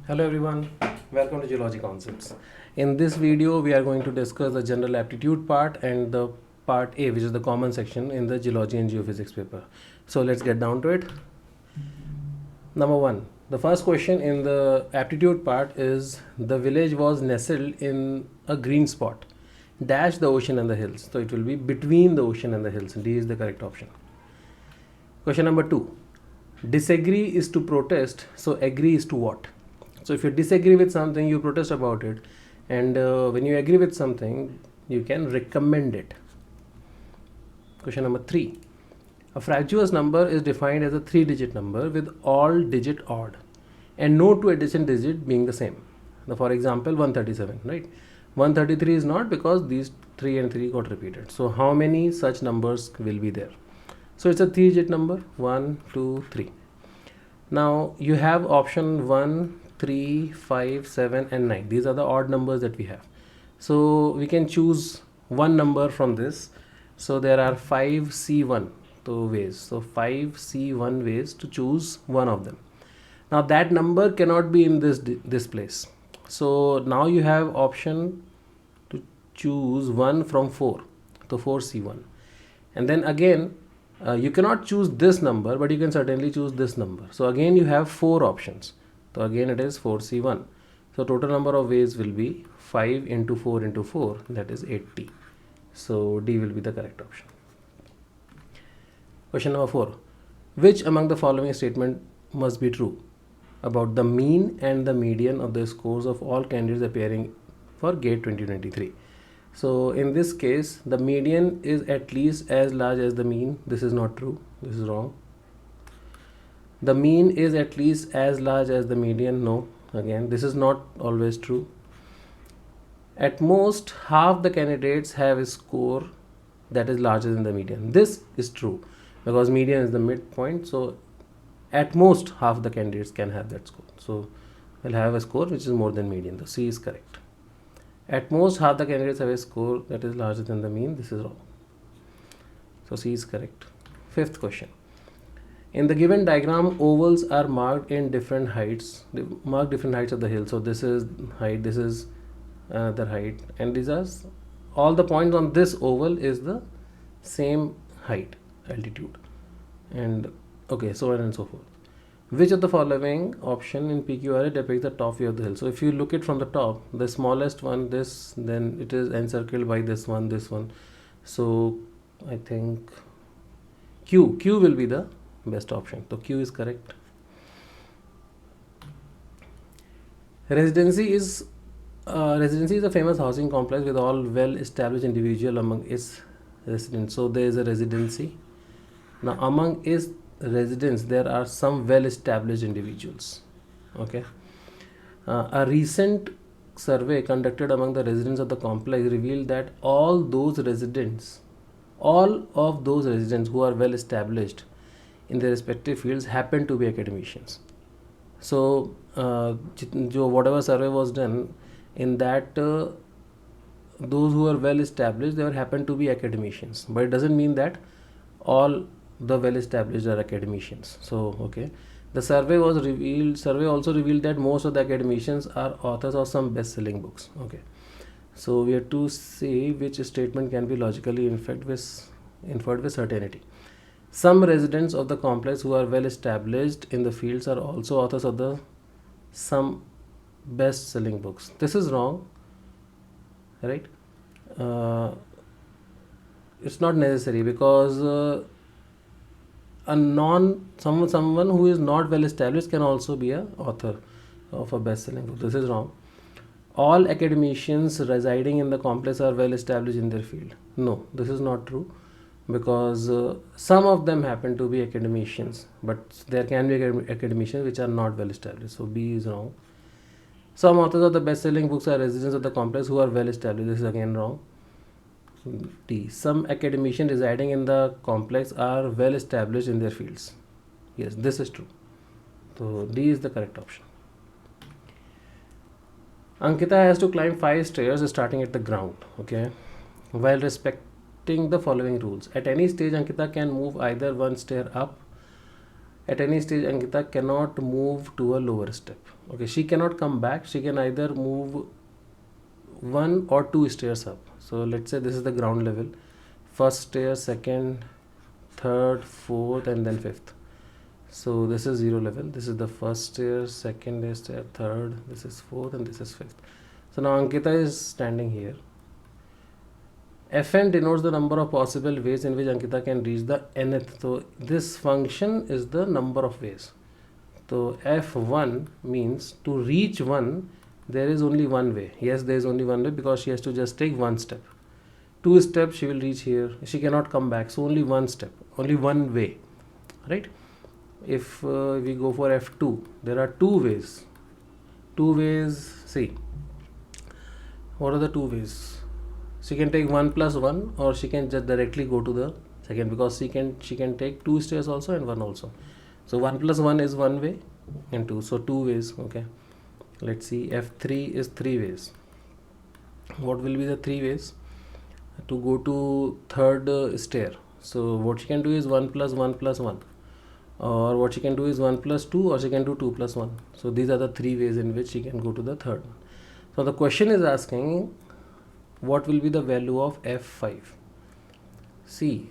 Hello everyone, welcome to Geology Concepts. In this video, we are going to discuss the general aptitude part and the part A, which is the common section in the Geology and Geophysics paper. So let's get down to it. Number one, the first question in the aptitude part is the village was nestled in a green spot. Dash the ocean and the hills. So it will be between the ocean and the hills. D is the correct option. Question number two, disagree is to protest, so agree is to what? So if you disagree with something, you protest about it, and when you agree with something, you can recommend it. Question number three, a fractious number is defined as a 3-digit number with all digit odd and no two adjacent digit being the same. Now, for example, 137, right? 133 is not, because these 3 and 3 got repeated. So how many such numbers will be there? So it's a 3-digit number, 1, 2, 3. Now you have option 1, 3, 5, 7 and 9. These are the odd numbers that we have. So we can choose one number from this. So there are 5C1 ways. So 5C1 ways to choose one of them. Now that number cannot be in this place. So now you have option to choose one from 4. So 4C1. And then again, you cannot choose this number, but you can certainly choose this number. So again you have 4 options. So again it is 4C1. So total number of ways will be 5 into 4 into 4, that is 80. So D will be the correct option. Question number 4. Which among the following statement must be true about the mean and the median of the scores of all candidates appearing for GATE 2023? So in this case, the median is at least as large as the mean. This is not true. This is wrong. The mean is at least as large as the median. No. Again, this is not always true. At most, half the candidates have a score that is larger than the median. This is true because median is the midpoint. So at most, half the candidates can have that score. So we'll have a score which is more than median. The C is correct. At most, half the candidates have a score that is larger than the mean. This is wrong. So C is correct. Fifth question. In the given diagram, ovals are marked in different heights. They mark different heights of the hill. So this is height, this is another height. And these are all the points on this oval is the same height, altitude. And okay, so on and so forth. Which of the following option in PQRA depicts the top view of the hill? So if you look it from the top, the smallest one, this, then it is encircled by this one, this one. So I think Q will be the best option. So Q is correct. Residency is a famous housing complex with all well-established individual among its residents. So there is a residency. Now among its residents there are some well-established individuals. Okay. A recent survey conducted among the residents of the complex revealed that all of those residents who are well established in their respective fields happen to be academicians. So whatever survey was done, in that those who are well established, they happen to be academicians, but it doesn't mean that all the well established are academicians. So okay, the survey also revealed that most of the academicians are authors of some best-selling books. Okay, so we have to see which statement can be logically inferred with certainty. Some residents of the complex who are well established in the fields are also authors of some best-selling books. This is wrong, right? It's not necessary, because someone who is not well established can also be an author of a best-selling book. This is wrong. All academicians residing in the complex are well established in their field. No, this is not true, because some of them happen to be academicians, but there can be academicians which are not well established. So B is wrong. Some authors of the best-selling books are residents of the complex who are well established. This is again wrong. D. Some academicians residing in the complex are well established in their fields. Yes, this is true. So D is the correct option. Ankita has to climb 5 stairs starting at the ground. Okay, while respecting the following rules. At any stage, Ankita can move either one stair up At any stage, Ankita cannot move to a lower step. Okay, she cannot come back. She can either move 1 or 2 stairs up. So let's say this is the ground level. First stair, second, third, fourth, and then fifth. So this is 0 level. This is the first stair, second stair, third, this is fourth, and this is fifth. So now Ankita is standing here. Fn denotes the number of possible ways in which Ankita can reach the nth. So this function is the number of ways. So F1 means to reach 1, there is only one way. Yes, there is only one way because she has to just take one step. 2 steps she will reach here. She cannot come back. So only one step, only one way, right? If we go for F2, there are two ways. Two ways, see. What are the two ways? She can take 1 plus 1, or she can just directly go to the second, because she can take 2 stairs also and 1 also. So 1 plus 1 is 1 way and 2. So 2 ways. Okay. Let's see. F3 is 3 ways. What will be the 3 ways? To go to third stair. So what she can do is 1 plus 1 plus 1. Or what she can do is 1 plus 2, or she can do 2 plus 1. So these are the 3 ways in which she can go to the third one. So the question is asking, what will be the value of F5? See,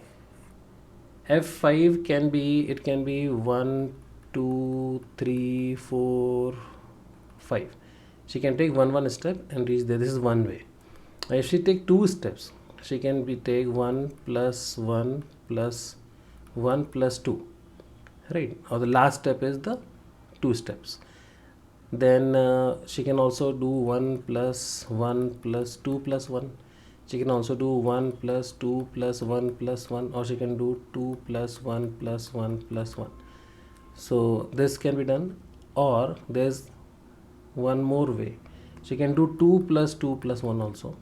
F5 can be 1, 2, 3, 4, 5. She can take one step and reach there. This is one way. If she take 2 steps, she can take 1 plus 1 plus 1 plus 2, right? Or the last step is the 2 steps. Then she can also do 1 plus 1 plus 2 plus 1. She can also do 1 plus 2 plus 1 plus 1, or she can do 2 plus 1 plus 1 plus 1. So this can be done, or there's one more way. She can do 2 plus 2 plus 1 also,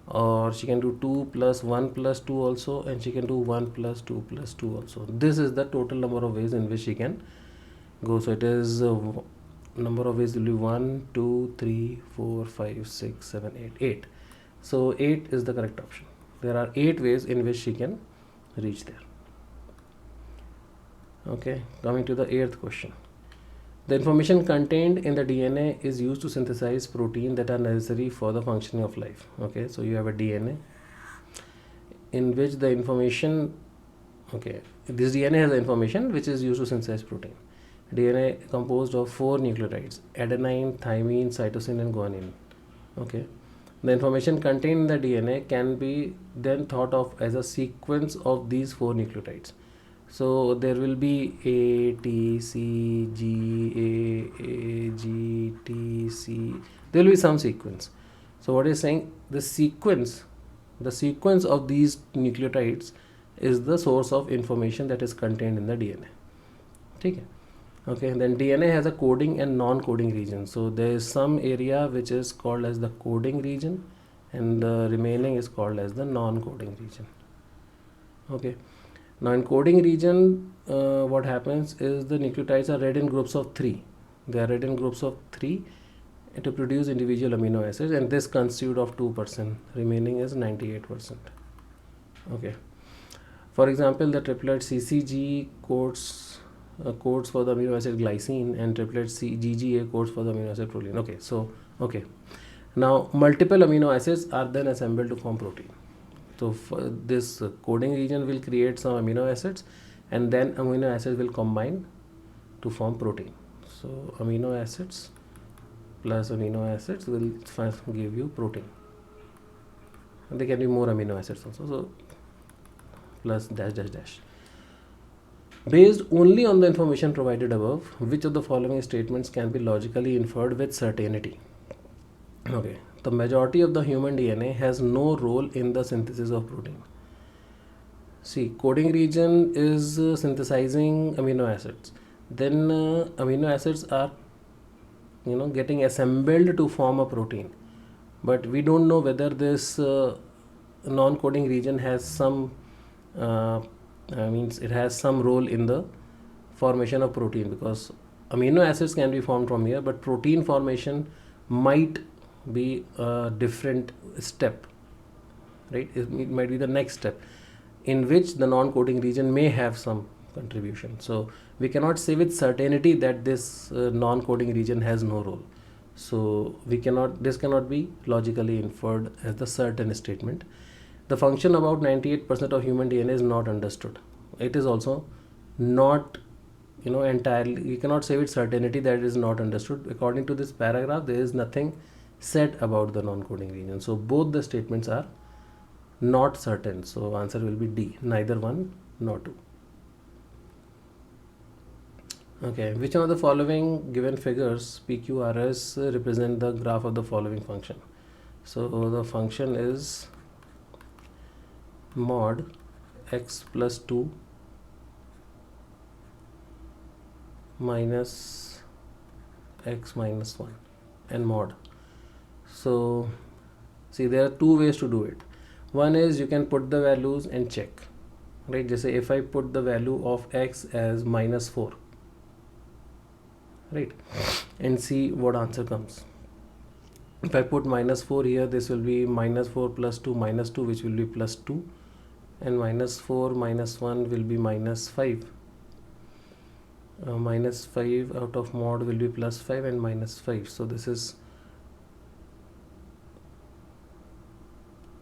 or she can do 2 plus 1 plus 2 also, and she can do 1 plus 2 plus 2 also. This is the total number of ways in which she can go. So it is number of ways will be 1, 2, 3, 4, 5, 6, 7, 8. 8. So 8 is the correct option. There are 8 ways in which she can reach there. Okay, coming to the 8th question. The information contained in the DNA is used to synthesize protein that are necessary for the functioning of life. Okay, so you have a DNA in which the information, okay, this DNA has the information which is used to synthesize protein. DNA composed of 4 nucleotides: adenine, thymine, cytosine, and guanine. Okay, the information contained in the DNA can be then thought of as a sequence of these 4 nucleotides. So there will be A, T, C, G, A, G, T, C. There will be some sequence. So what is saying, the sequence of these nucleotides is the source of information that is contained in the DNA. Okay. Okay, then DNA has a coding and non-coding region. So there is some area which is called as the coding region, and the remaining is called as the non-coding region. Okay, now in coding region, what happens is the nucleotides are read in groups of 3. They are read in groups of 3 to produce individual amino acids, and this constitute of 2%. Remaining is 98%. Okay. For example, the triplet CCG codes for the amino acid glycine, and triplet GGA codes for the amino acid protein. Okay, so okay, now multiple amino acids are then assembled to form protein. So this coding region will create some amino acids, and then amino acids will combine to form protein. So amino acids plus amino acids will first give you protein. And there can be more amino acids also. So plus dash dash dash. Based only on the information provided above, which of the following statements can be logically inferred with certainty? Okay, the majority of the human DNA has no role in the synthesis of protein. See, coding region is synthesizing amino acids. Then amino acids are, getting assembled to form a protein. But we don't know whether this non-coding region has some means it has some role in the formation of protein, because amino acids can be formed from here, but protein formation might be a different step, right? It might be the next step in which the non-coding region may have some contribution. So we cannot say with certainty that this non-coding region has no role. So this cannot be logically inferred as the certain statement. The function about 98% of human DNA is not understood. It is also not entirely, you cannot say with certainty that it is not understood. According to this paragraph, there is nothing said about the non-coding region. So both the statements are not certain. So answer will be D, neither one nor two. Okay, which one of the following given figures PQRS represent the graph of the following function? So the function is mod x plus 2 minus x minus 1 and mod. So see, there are two ways to do it. One is you can put the values and check, right? Just say if I put the value of x as -4, right, and see what answer comes. If I put -4 here, this will be -4 plus 2 minus 2, which will be plus 2, and -4 minus 1 will be -5. -5 out of mod will be +5 and -5. So this is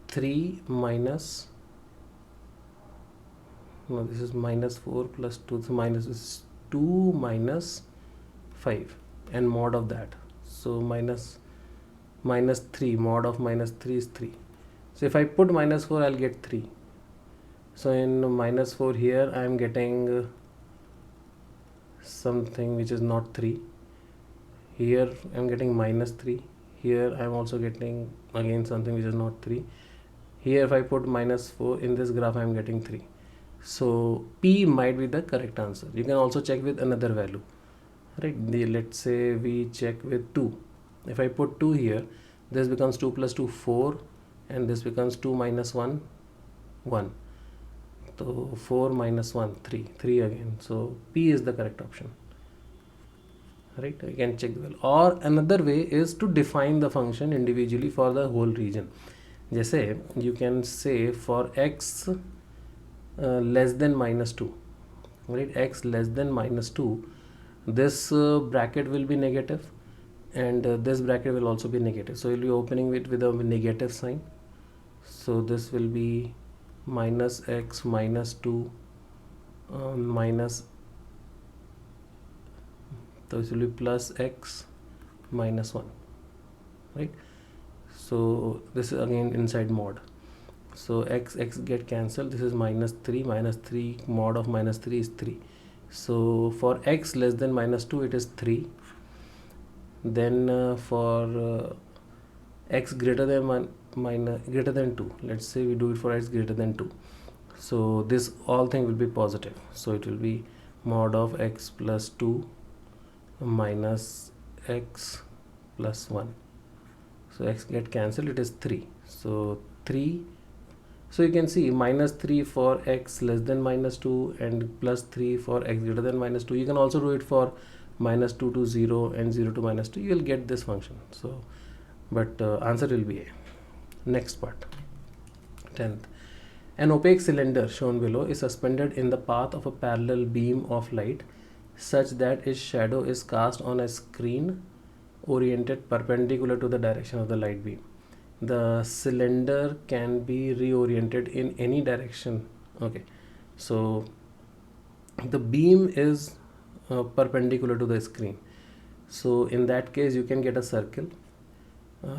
3 minus, no, this is -4 plus 2, so this is 2 minus 5 and mod of that. So minus 3, mod of -3 is 3. So if I put -4, I'll get 3. So in -4 here I am getting something which is not 3. Here I am getting -3. Here I am also getting again something which is not 3. Here if I put -4 in this graph, I am getting 3. So P might be the correct answer. You can also check with another value, right? Let's say we check with 2. If I put 2 here, this becomes 2 plus 2 4, and this becomes 2 minus 1 1. So 4 minus 1 3 again. So P is the correct option, right? You can check the value. Or another way is to define the function individually for the whole region. Just say you can say for x less than -2, right? X less than -2, this bracket will be negative, and this bracket will also be negative. So you'll be opening it with a negative sign. So this will be minus x minus 2 minus, so this will be plus x minus 1, right? So this is again inside mod. So x get cancelled. This is -3 mod of -3 is 3. So for x less than -2, it is 3. Then for x greater than greater than 2, let's say we do it for x greater than 2. So this all thing will be positive. So it will be mod of x plus 2 minus x plus 1. So x get cancelled, it is 3. So 3. So you can see -3 for x less than -2 and +3 for x greater than -2. You can also do it for -2 to 0 and 0 to -2. You will get this function. So but answer will be A. Next part, 10th. An opaque cylinder shown below is suspended in the path of a parallel beam of light such that its shadow is cast on a screen oriented perpendicular to the direction of the light beam. The cylinder can be reoriented in any direction. Okay, so the beam is perpendicular to the screen. So in that case, you can get a circle.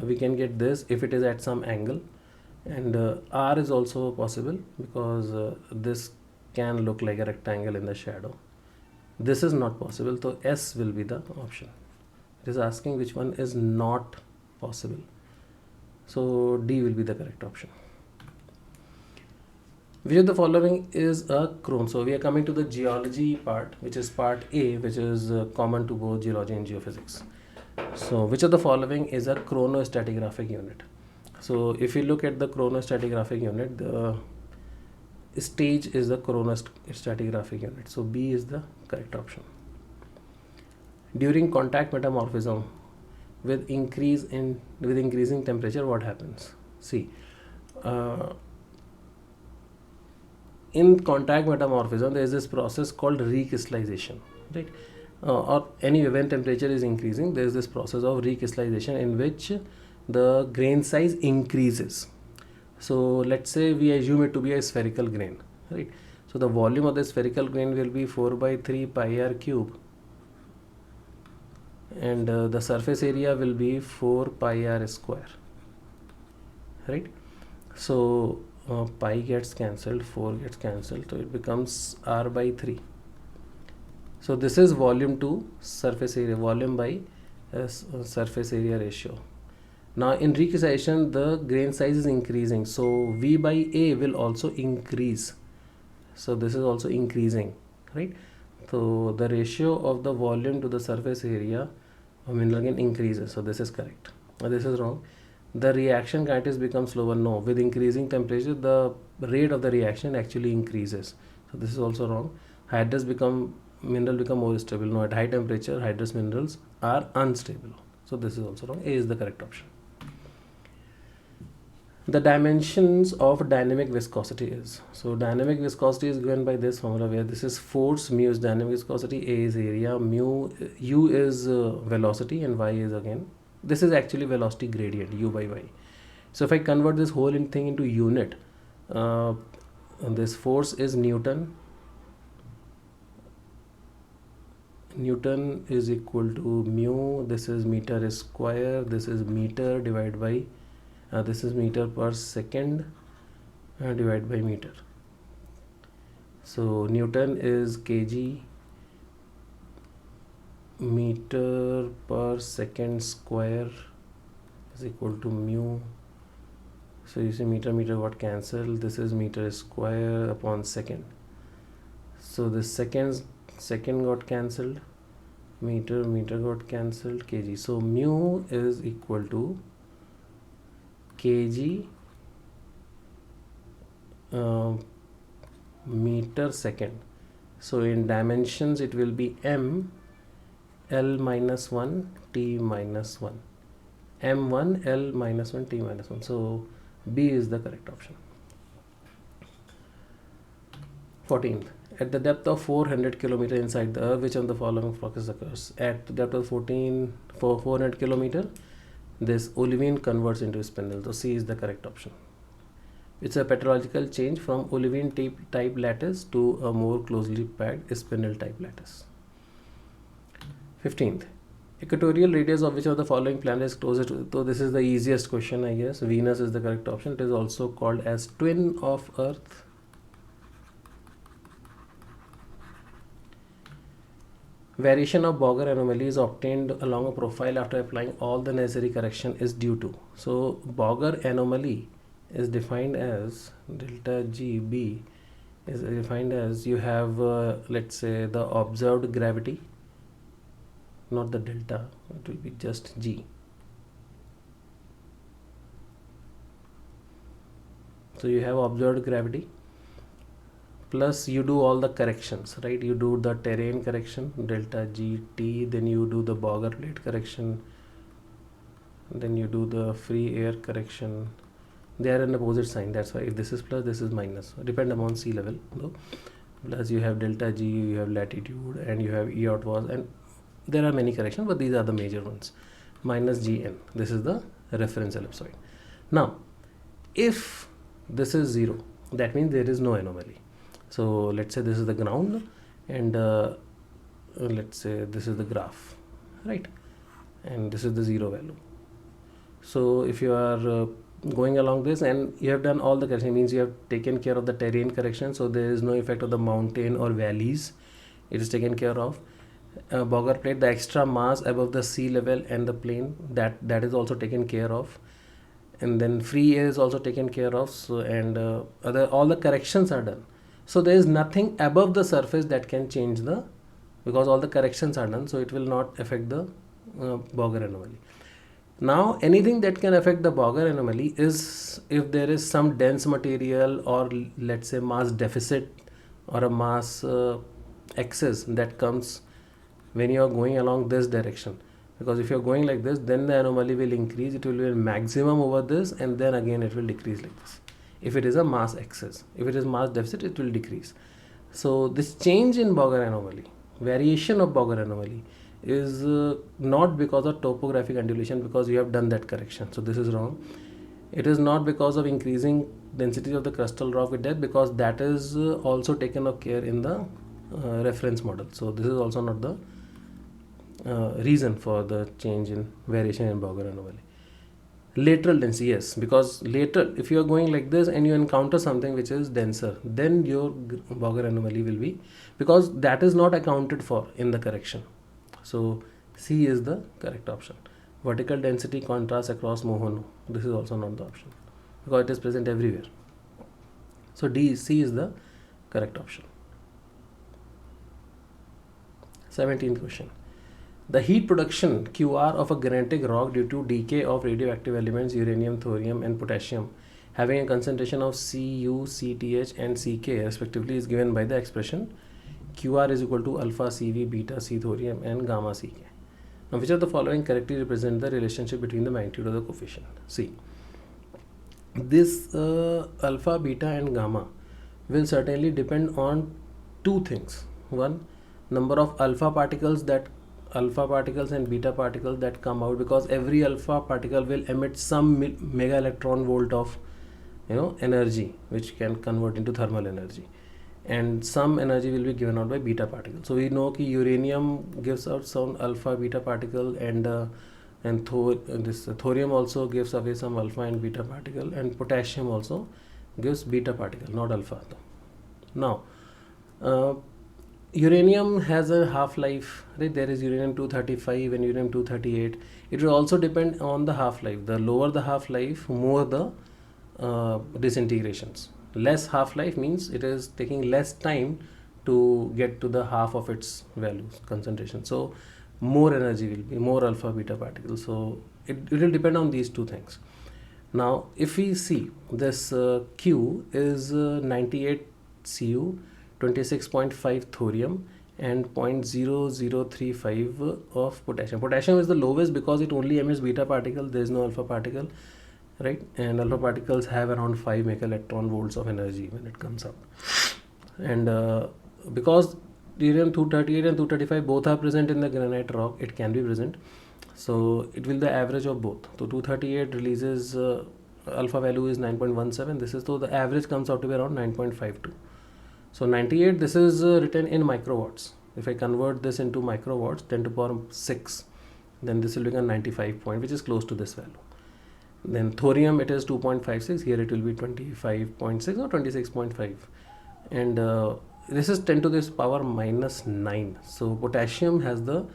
We can get this if it is at some angle, and R is also possible because this can look like a rectangle in the shadow. This is not possible, so S will be the option. It is asking which one is not possible. So D will be the correct option. Which of the following is a chron? So we are coming to the geology part, which is part A, which is common to both geology and geophysics. So which of the following is a chronostratigraphic unit? So if you look at the chronostratigraphic unit, the stage is the chronostratigraphic unit. So B is the correct option. During contact metamorphism with increasing temperature, what happens? See, in contact metamorphism there is this process called recrystallization, right? Or anyway, when temperature is increasing, there is this process of recrystallization in which the grain size increases. So let's say we assume it to be a spherical grain, right? So the volume of the spherical grain will be 4 by 3 pi r cube, and the surface area will be 4 pi r square, right? So pi gets cancelled, 4 gets cancelled, so it becomes r by 3. So this is volume to surface area, volume by surface area ratio. Now in recrystallization the grain size is increasing, so V by A will also increase. So this is also increasing, right? So the ratio of the volume to the surface area of mineral gain increases. So this is correct. This is wrong. The reaction kinetics becomes slower. No, with increasing temperature the rate of the reaction actually increases. So this is also wrong. Hydrous mineral become more stable. No, at high temperature hydrous minerals are unstable. So this is also wrong. A is the correct option. The dimensions of dynamic viscosity is, so dynamic viscosity is given by this formula where this is force, mu is dynamic viscosity, A is area, u is velocity, and y is again, this is actually velocity gradient, u by y. So if I convert this whole thing into unit, this force is Newton is equal to mu, this is meter square, this is meter divided by this is meter per second divided by meter. So Newton is kg meter per second square is equal to mu. So you see meter got cancelled, this is meter square upon second. So this second got cancelled, meter got cancelled, kg. So mu is equal to kg meter second. So in dimensions it will be m l minus 1 t minus 1, m1 l minus 1 t minus 1. So B is the correct option. 14th, at the depth of 400 km inside the earth, which of the following process occurs? At the depth of 400 km, this olivine converts into spindle. So C is the correct option. It's a petrological change from olivine type lattice to a more closely packed spindle type lattice. 15th, equatorial radius of which of the following planet is closer to, so this is the easiest question, I guess. Venus is the correct option. It is also called as twin of Earth. Variation of Bogger anomaly is obtained along a profile after applying all the necessary correction is due to. So Bogger anomaly is defined as delta GB is defined as you have let's say the observed gravity, not the delta, it will be just G. So you have observed gravity plus you do all the corrections, right? You do the terrain correction delta GT, then you do the Bogger plate correction, then you do the free air correction. They are an opposite sign, that's why if this is plus this is minus, depend upon sea level though. Plus you have delta G, you have latitude, and you have E out was, and there are many corrections but these are the major ones. Minus GN, this is the reference ellipsoid. Now if this is 0, that means there is no anomaly. So let's say this is the ground and let's say this is the graph, right? And this is the 0 value. So if you are going along this and you have done all the correction, means you have taken care of the terrain correction, so there is no effect of the mountain or valleys, it is taken care of. Bogger plate, the extra mass above the sea level and the plane, that is also taken care of, and then free air is also taken care of. So and all the corrections are done. So there is nothing above the surface that can change the, because all the corrections are done, so it will not affect the Bogger anomaly. Now anything that can affect the Bogger anomaly is if there is some dense material or let's say mass deficit or a mass excess that comes when you are going along this direction, because if you are going like this then the anomaly will increase, it will be a maximum over this and then again it will decrease like this. if it is a mass excess. If it is mass deficit, it will decrease. So this change in Bogger anomaly, variation of Bogger anomaly, is not because of topographic undulation, because you have done that correction. So this is wrong. It is not because of increasing density of the crustal rock with depth, because that is also taken of care in the reference model. So this is also not the reason for the change in variation in Bogger anomaly. Lateral density, yes, because lateral, if you are going like this and you encounter something which is denser, then your Bogger anomaly will be, because that is not accounted for in the correction. So C is the correct option. Vertical density contrast across Mohono, this is also not the option because it is present everywhere. So C is the correct option. 17th question. The heat production QR of a granitic rock due to decay of radioactive elements uranium, thorium and potassium having a concentration of Cu, Cth and Ck respectively is given by the expression QR is equal to alpha Cv, beta C thorium and gamma Ck. Now which of the following correctly represent the relationship between the magnitude of the coefficient? See, this alpha, beta and gamma will certainly depend on two things. One, number of alpha particles and beta particles that come out, because every alpha particle will emit some mega electron volt of energy which can convert into thermal energy, and some energy will be given out by beta particles. So we know that uranium gives out some alpha beta particle, and this thorium also gives away some alpha and beta particle, and potassium also gives beta particle, not alpha. Now uranium has a half-life, right? There is uranium 235 and uranium 238. It will also depend on the half-life. The lower the half-life, more the disintegrations. Less half-life means it is taking less time to get to the half of its values concentration. So more energy will be, more alpha beta particles. So it will depend on these two things. Now if we see this Q is 98 Cu, 26.5 thorium and 0.0035 of potassium. Potassium is the lowest because it only emits beta particle, there is no alpha particle, right? And alpha particles have around 5 mega electron volts of energy when it comes up. And because uranium 238 and 235 both are present in the granite rock, it can be present. So it will the average of both. So 238 releases alpha value is 9.17. This is, so the average comes out to be around 9.52. So 98, this is written in microwatts. If I convert this into microwatts, 10 to the power 6, then this will become 95 point, which is close to this value. Then thorium, it is 2.56. Here it will be 25.6 or 26.5. And this is 10 to the power minus 9. So potassium has the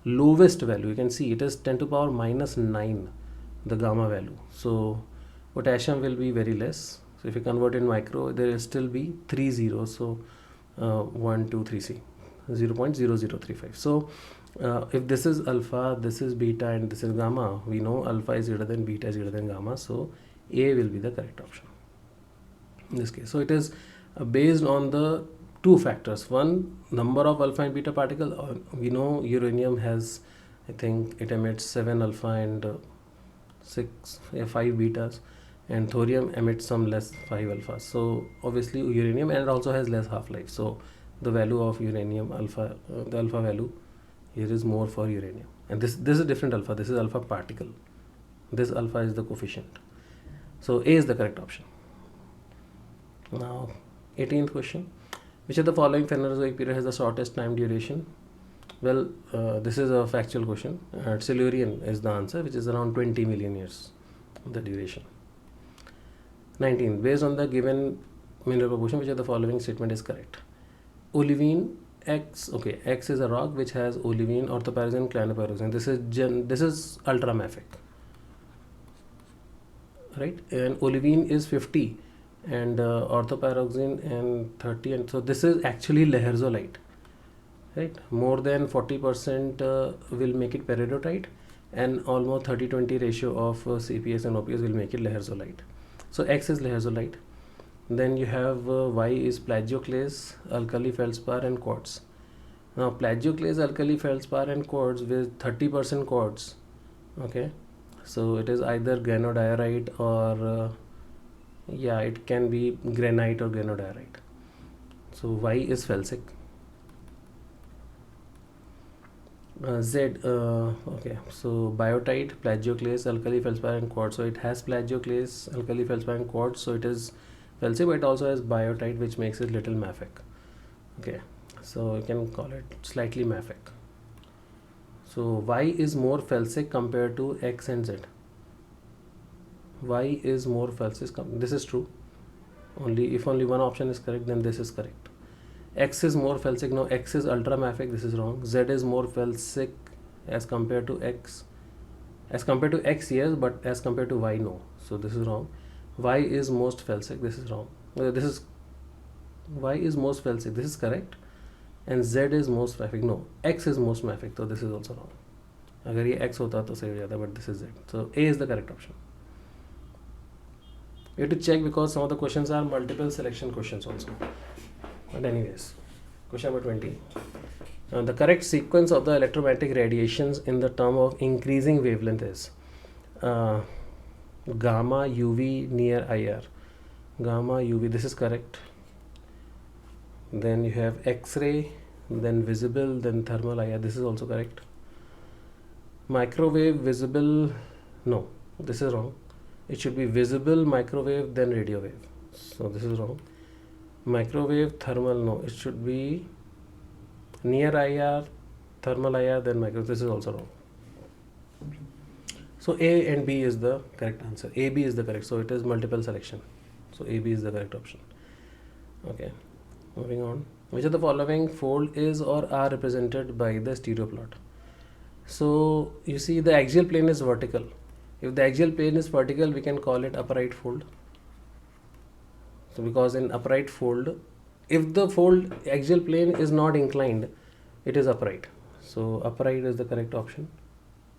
lowest value. You can see it is 10 to the power minus 9, the gamma value. So potassium will be very less. So if you convert in micro, there will still be 3 zeros. So 1, 2, 3, C, 0.0035. So if this is alpha, this is beta and this is gamma, we know alpha is greater than beta is greater than gamma. So A will be the correct option in this case. So it is based on the two factors. One, number of alpha and beta particle. We know uranium has, I think it emits 7 alpha and 5 betas. And thorium emits some less 5 alpha. So obviously uranium, and it also has less half-life. So the value of uranium alpha, the alpha value here is more for uranium. And this is a different alpha. This is alpha particle. This alpha is the coefficient. So A is the correct option. Now 18th question. Which of the following Phanerozoic period has the shortest time duration? Well, this is a factual question. Silurian is the answer, which is around 20 million years, the duration. 19. Based on the given mineral proportion, which of the following statement is correct? Olivine X. Okay, X is a rock which has olivine, orthopyroxene, clinopyroxene. This is ultramafic, right? And olivine is 50, and orthopyroxene and 30, and so this is actually laherzolite, right? More than 40% will make it peridotite, and almost 30-20 ratio of CPS and OPS will make it laherzolite. So X is laherzolite. Then you have Y is plagioclase, alkali feldspar and quartz. Now plagioclase, alkali feldspar and quartz with 30% quartz. Okay, so it is either granodiorite or Yeah, it can be granite or granodiorite. So Y is felsic. Okay, so biotite, plagioclase, alkali feldspar and quartz. So it has plagioclase, alkali feldspar and quartz, so it is felsic, but it also has biotite, which makes it little mafic. Okay, so you can call it slightly mafic. So Y is more felsic compared to X and Z. Y is more felsic. This is true. Only if only one option is correct, then this is correct. X is more felsic. No, X is ultra mafic. This is wrong. Z is more felsic as compared to X. As compared to X, yes, but as compared to Y, no. So this is wrong. Y is most felsic. This is wrong. This is Y is most felsic. This is correct. And Z is most mafic. No, X is most mafic. So this is also wrong. अगर ये X होता तो सही हो जाता, but this is Z. So A is the correct option. You have to check because some of the questions are multiple selection questions also. But anyways, question number 20. The correct sequence of the electromagnetic radiations in the term of increasing wavelength is gamma, UV, near IR. Gamma, UV, this is correct. Then you have X-ray, then visible, then thermal IR. This is also correct. Microwave, visible, no, this is wrong. It should be visible, microwave, then radio wave. So this is wrong. Microwave, thermal, no, it should be near IR, thermal IR, then microwave. This is also wrong. So A and B is the correct answer. A, B is the correct. So it is multiple selection. So A, B is the correct option. Okay, moving on. Which of the following fold is or are represented by the stereo plot? So you see the axial plane is vertical. If the axial plane is vertical, we can call it upright fold. So because in upright fold, if the fold axial plane is not inclined, it is upright. So upright is the correct option.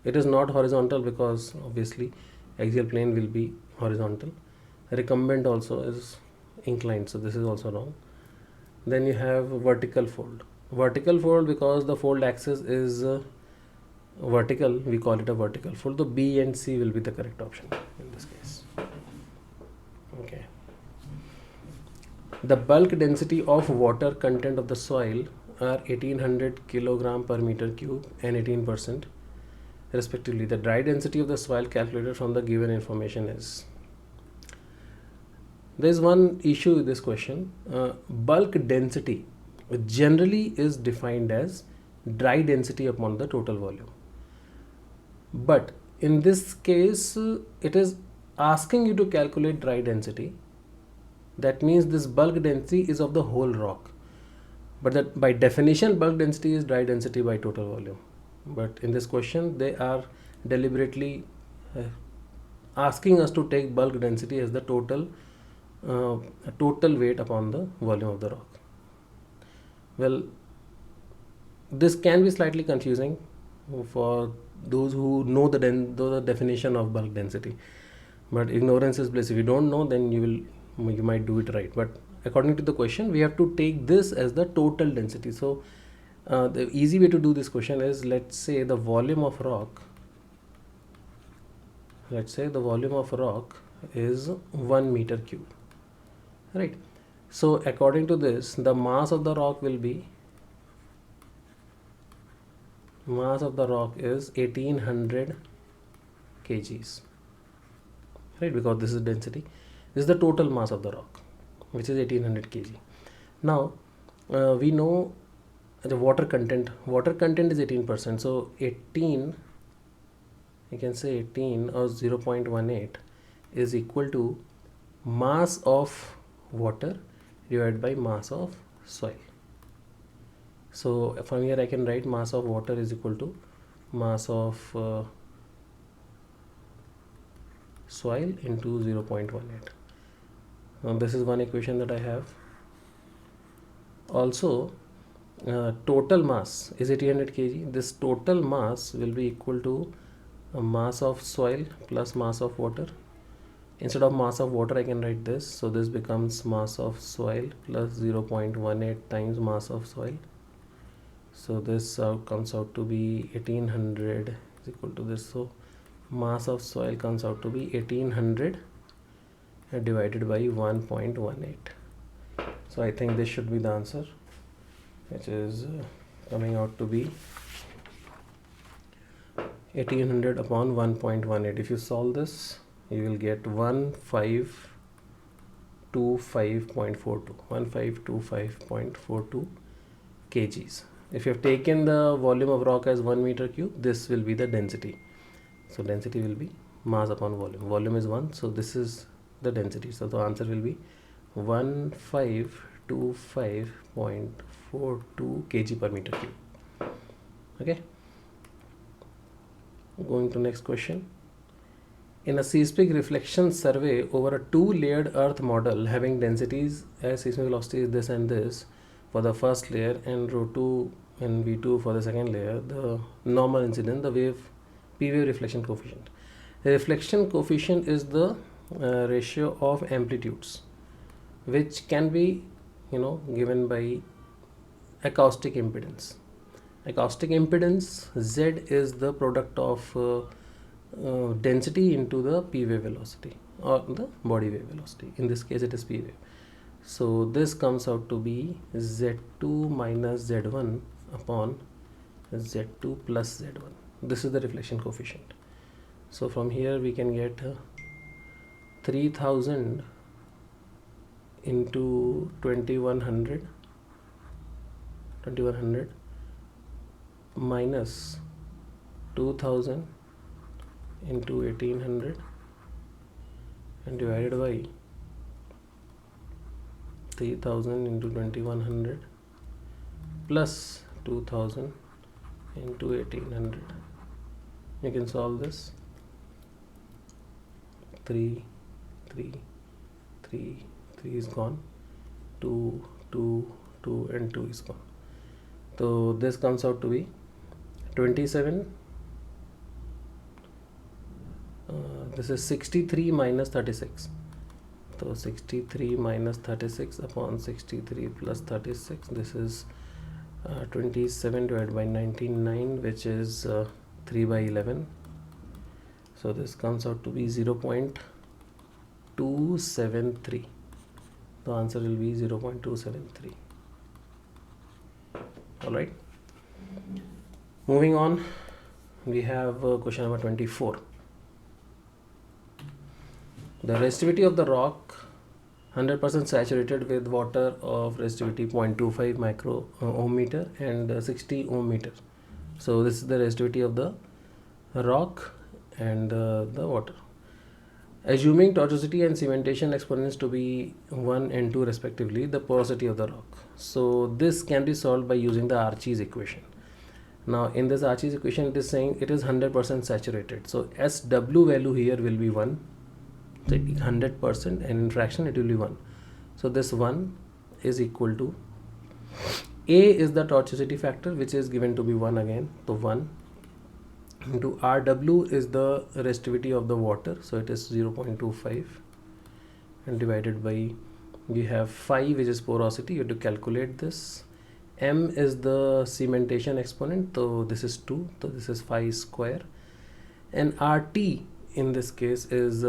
It is not horizontal because obviously axial plane will be horizontal. Recumbent also is inclined, so this is also wrong. Then you have vertical fold. Vertical fold because the fold axis is vertical, we call it a vertical fold. So B and C will be the correct option in this case. Okay. The bulk density of water content of the soil are 1800 kilogram per meter cube and 18% respectively. The dry density of the soil calculated from the given information is. There is one issue with this question. Bulk density generally is defined as dry density upon the total volume. But in this case, it is asking you to calculate dry density. That means this bulk density is of the whole rock. But that by definition, bulk density is dry density by total volume. But in this question, they are deliberately asking us to take bulk density as the total weight upon the volume of the rock. Well, this can be slightly confusing for those who know the definition of bulk density. But ignorance is bliss. If you don't know, then you might do it right. But according to the question, we have to take this as the total density. So the easy way to do this question is, let's say the volume of rock is 1 meter cube, right? So according to this, the mass of the rock will be, mass of the rock is 1800 kgs, right? Because this is density. This is the total mass of the rock, which is 1800 kg. Now we know the water content is 18%. So 18, you can say 18 or 0.18 is equal to mass of water divided by mass of soil. So from here I can write mass of water is equal to mass of soil into 0.18. Now this is one equation that I have. Also total mass is 1800 kg. This total mass will be equal to a mass of soil plus mass of water. Instead of mass of water, I can write this. So this becomes mass of soil plus 0.18 times mass of soil. So this comes out to be 1800 is equal to this. So mass of soil comes out to be 1800 divided by 1.18. So I think this should be the answer, which is coming out to be 1800 upon 1.18. If you solve this, you will get 1525.42 kgs. If you have taken the volume of rock as 1 meter cube, this will be the density. So density will be mass upon volume. Volume is 1, so this is the density. So the answer will be 1525.42 kg per meter cube. Okay. Going to next question. In a seismic reflection survey over a two-layered Earth model having densities as seismic velocity is this and this for the first layer and ρ2 and v2 for the second layer, the normal incidence, the P wave reflection coefficient. The reflection coefficient is the ratio of amplitudes, which can be given by acoustic impedance. Acoustic impedance Z is the product of density into the P wave velocity or the body wave velocity. In this case it is P wave. So this comes out to be Z2 minus Z1 upon Z2 plus Z1. This is the reflection coefficient. So from here we can get 3000 into 2100 minus 2000 into 1800 and divided by 3000 into 2100 plus 2000 into 1800. You can solve this. 3 is gone, 2 and 2 is gone. So this comes out to be 27. This is 63 minus 36. So 63 minus 36 upon 63 plus 36. This is 27 divided by 99, which is 3 by 11. So this comes out to be 0.273. The answer will be 0.273. Alright. Moving on, we have question number 24. The resistivity of the rock 100% saturated with water of resistivity 0.25 micro ohm meter and 60 ohm meter. So this is the resistivity of the rock and the water. Assuming tortuosity and cementation exponents to be 1 and 2 respectively, the porosity of the rock. So this can be solved by using the Archie's equation. Now in this Archie's equation it is saying it is 100% saturated. So SW value here will be 1. So 100% and in fraction it will be 1. So this 1 is equal to A is the tortuosity factor, which is given to be 1 again. So 1 into RW is the resistivity of the water, so it is 0.25 and divided by, we have phi, which is porosity. You have to calculate this. M is the cementation exponent, so this is 2, so this is phi square, and RT in this case is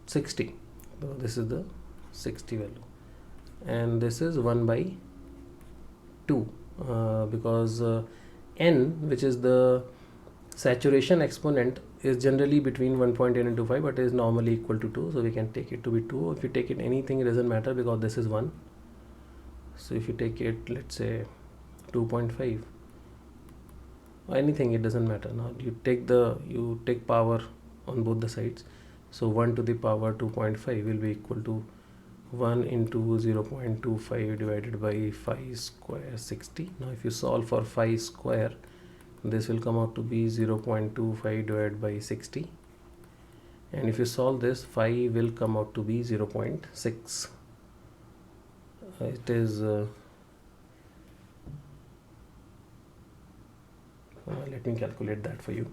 60, so this is the 60 value, and this is 1 by 2 because N, which is the saturation exponent, is generally between 1.8 and 2.5 but is normally equal to 2, so we can take it to be 2. If you take it anything, it doesn't matter because this is 1. So if you take it, let's say 2.5 or anything, it doesn't matter. Now you take power on both the sides, so 1 to the power 2.5 will be equal to 1 into 0.25 divided by phi square 60. Now if you solve for phi square, this will come out to be 0.25 divided by 60, and if you solve this, phi will come out to be 0.6. It is let me calculate that for you.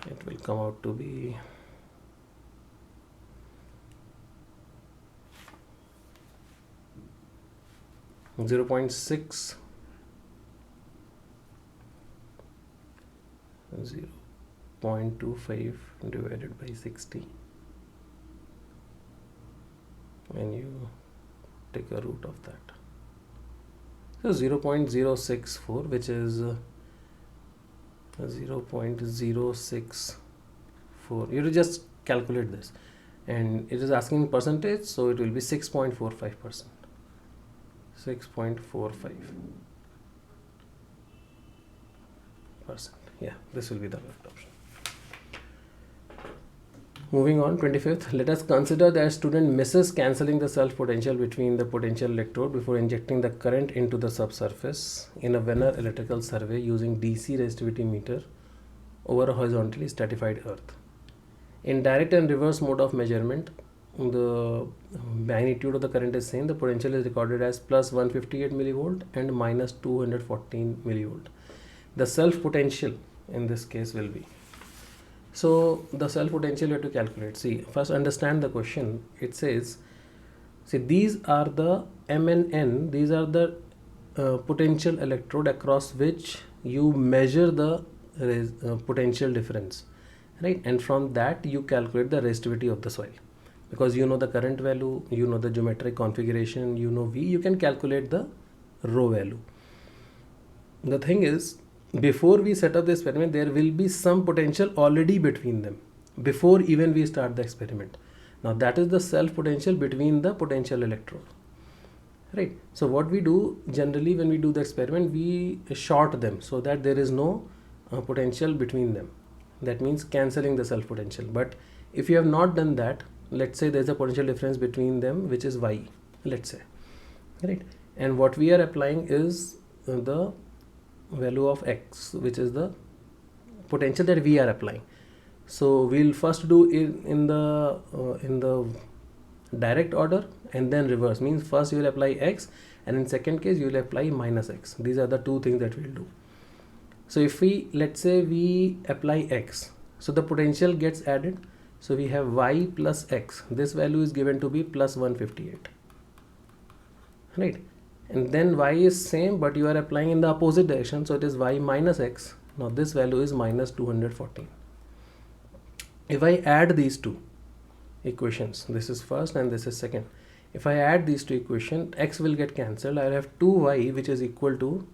It will come out to be 0.6 0.25 divided by 60, and you take a root of that. So 0.064, which is 0.064. You just calculate this, and it is asking percentage, so it will be 6.45%. 6.45%. Yeah, this will be the correct option. Moving on, 25th, let us consider that student misses cancelling the self potential between the potential electrode before injecting the current into the subsurface in a Venner electrical survey using DC resistivity meter over a horizontally stratified earth. In direct and reverse mode of measurement, the magnitude of the current is same. The potential is recorded as plus 158 millivolt and minus 214 millivolt. The self potential in this case will be, so the self potential you have to calculate. See, first understand the question. It says, see, these are the M and N, these are the potential electrode across which you measure the potential difference, right? And from that you calculate the resistivity of the soil, because you know the current value, you know the geometric configuration, you know V, you can calculate the rho value. The thing is, before we set up the experiment, there will be some potential already between them before even we start the experiment. Now that is the self potential between the potential electrode, right? So what we do generally when we do the experiment, we short them so that there is no potential between them. That means cancelling the self potential. But if you have not done that, let's say there is a potential difference between them which is Y, let's say, right? And what we are applying is the value of X, which is the potential that we are applying. So we'll first do it in the direct order and then reverse, means first you will apply X and in second case you will apply minus X. These are the two things that we'll do. So if we, let's say we apply X, so the potential gets added, so we have Y plus X. This value is given to be plus 158, right? And then Y is same, but you are applying in the opposite direction, so it is Y minus X. Now this value is minus 214. If I add these two equations, this is first and this is second, if I add these two equations, X will get cancelled. I will have 2Y, which is equal to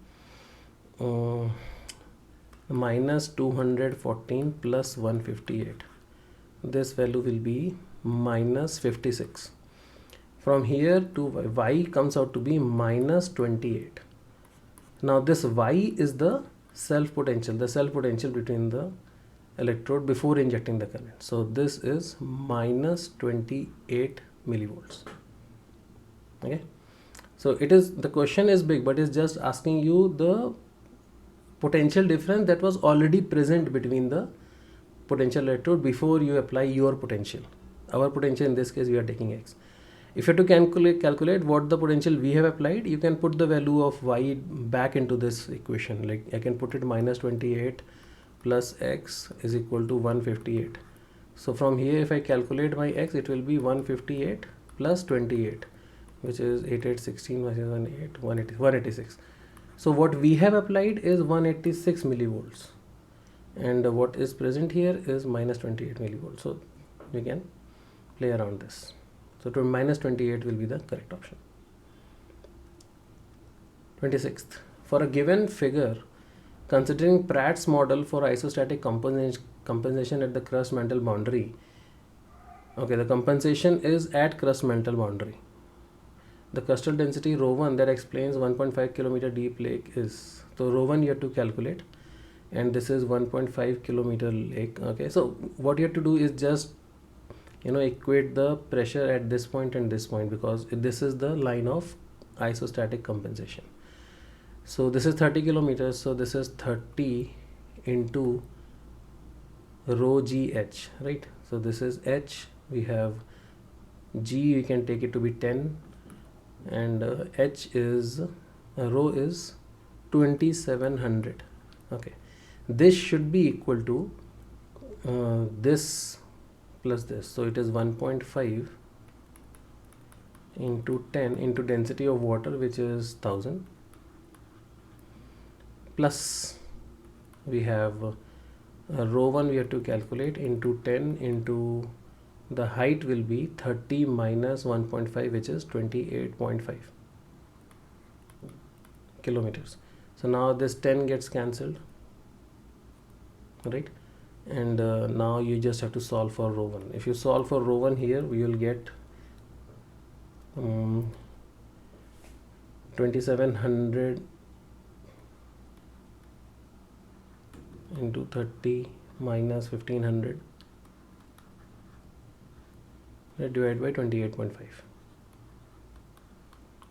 minus 214 plus 158. This value will be minus 56. From here to Y comes out to be minus 28. Now this Y is the self potential between the electrode before injecting the current. So this is minus 28 millivolts. Okay, so it is, the question is big, but it's just asking you the potential difference that was already present between the potential electrode before you apply your potential. Our potential in this case we are taking X. If you have to calculate what the potential we have applied, you can put the value of Y back into this equation. Like I can put it minus 28 plus X is equal to 158. So from here if I calculate my X, it will be 158 plus 28, which is 8816 versus 186. So what we have applied is 186 millivolts, and what is present here is minus 28 millivolts. So we can play around this. So to minus 28 will be the correct option. 26th, for a given figure, considering Pratt's model for isostatic compensation at the crust mantle boundary. Okay, the compensation is at crust mantle boundary. The crustal density ρ1 that explains 1.5 kilometer deep lake is, so ρ1 you have to calculate, and this is 1.5 kilometer lake. Okay, so what you have to do is just equate the pressure at this point and this point, because this is the line of isostatic compensation. So this is 30 kilometers, so this is 30 into rho gh, right? So this is h, we have g, we can take it to be 10, and h is rho is 2700. Okay, this should be equal to this plus this, so it is 1.5 into 10 into density of water, which is 1000, plus we have rho 1 we have to calculate into 10 into the height will be 30 minus 1.5, which is 28.5 kilometers. So now this 10 gets cancelled, right? And now you just have to solve for rho 1. If you solve for rho 1 here, we will get 2700 into 30 minus 1500 divided by 28.5.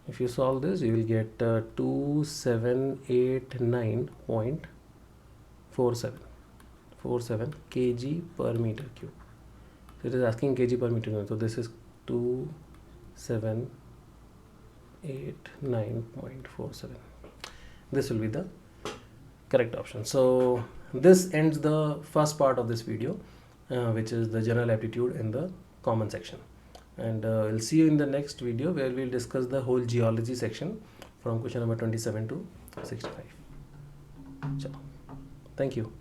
If you solve this, you will get 2789.47 kg per meter cube. So it is asking kg per meter cube. So this is 2789.47. This will be the correct option. So this ends the first part of this video, which is the general aptitude in the common section. And we'll see you in the next video, where we'll discuss the whole geology section from question number 27 to 65. Ciao. Thank you.